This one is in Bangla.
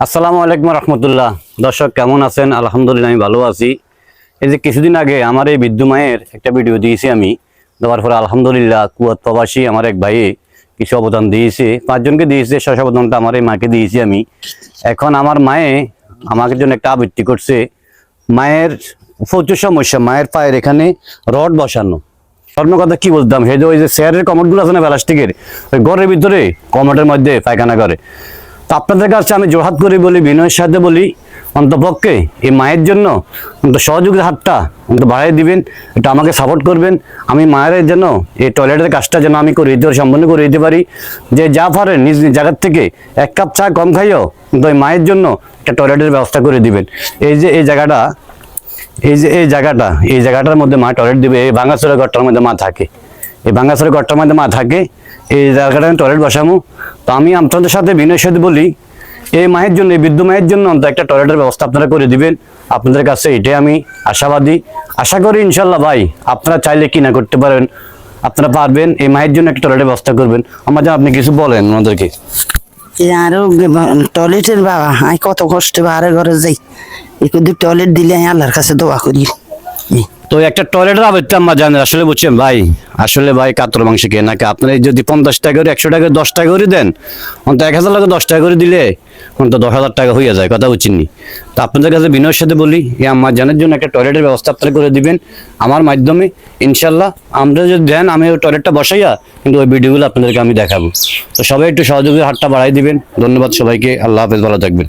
আসসালামু আলাইকুম রহমতুল্লাহ। দর্শক কেমন আছেন? আলহামদুলিল্লাহ আমি ভালো আছি। এই যে কিছুদিন আগে আমার এই বৃদ্ধ মায়ের একটা ভিডিও দিয়েছি আমি, দেওয়ার পরে আলহামদুলিল্লাহ কুয়াত প্রবাসী আমার এক ভাই কিছু অবদান দিয়েছে, 5 জনকে দিয়েছে, শেষ অবদানটা আমার এই মাকে দিয়েছি আমি। এখন আমার মায়ে আমাকে জন্য একটা আবৃত্তি করছে। মায়ের প্রচুর সমস্যা, মায়ের পায়ের এখানে রড বসানো। স্বর্ণ কথা কি বলতাম, হে যে ওই যে চেয়ারের কমোডগুলো আছে না প্লাস্টিকের, ওই ঘরের ভিতরে কমোডের মধ্যে পায়খানা করে। তো আপনাদের কাছে আমি জোরহাত করে বলি, বিনয়ের সাথে বলি, অন্তপক্ষে এই মায়ের জন্য সহযোগিতার হাতটা বাড়াই দিবেন, এটা আমাকে সাপোর্ট করবেন। আমি মায়ের জন্য এই টয়লেটের কাজটা যেন আমি করে দিতে পারি, সম্পন্ন করে দিতে পারি। যে যা পারেন নিজ নিজ জায়গার থেকে 1 কাপ চা কম খাইও, কিন্তু ওই মায়ের জন্য একটা টয়লেটের ব্যবস্থা করে দিবেন। এই যে এই জায়গাটা, এই জায়গাটার মধ্যে মা টয়লেট দিবে। এই ভাঙাচোরা ঘরটার মধ্যে মা থাকে, এই ভাঙাচোরা ঘরটার মধ্যে মা থাকে, এই জায়গাটা আমি টয়লেট বসাবো। তো আমি আপনাদের সাথে বিনয়ের সাথে বলি, এই মায়ের জন্য, এই বৃদ্ধ মায়ের জন্য অন্তত একটা টয়লেটের ব্যবস্থা আপনারা করে দিবেন। আপনাদের কাছে এটাই আমি আশাবাদী, আশা করি ইনশাল্লাহ ভাই আপনারা চাইলে কি না করতে পারেন, আপনারা পারবেন। এই মায়ের জন্য একটা টয়লেটের ব্যবস্থা করবেন। আমার যেন আপনি কিছু বলেন ওনাদেরকে। আরো টয়লেটের বাবা, আমি কত কষ্টে বাহারে ঘরে যাই, একটু টয়লেট দিলে আমি আল্লাহর কাছে দোয়া করি। তো একটা টয়লেটের আবেদন আমার জানেন, আসলে বুঝছেন ভাই, আসলে ভাই কাতর মাংস কে নাকি আপনারা যদি 50 টাকা করে, 100 টাকা 10 টাকা করে দেন, অন্তত 1000 টাকা 10 টাকা করে দিলে অন্তত 10,000 টাকা হয়ে যায়, কথা বুঝছেননি। তো আপনাদের কাছে বিনয়ের সাথে বলি, এই আমার জানের জন্য একটা টয়লেটের ব্যবস্থা আপনারা করে দিবেন আমার মাধ্যমে ইনশাল্লাহ। আমরা যদি দেন, আমি ওই টয়লেটটা বসাইয়া কিন্তু ওই ভিডিওগুলো আপনাদেরকে আমি দেখাবো। তো সবাই একটু সহযোগিতার হাতটা বাড়াই দিবেন। ধন্যবাদ সবাইকে, আল্লাহ হাফেজ, ভালো থাকবেন।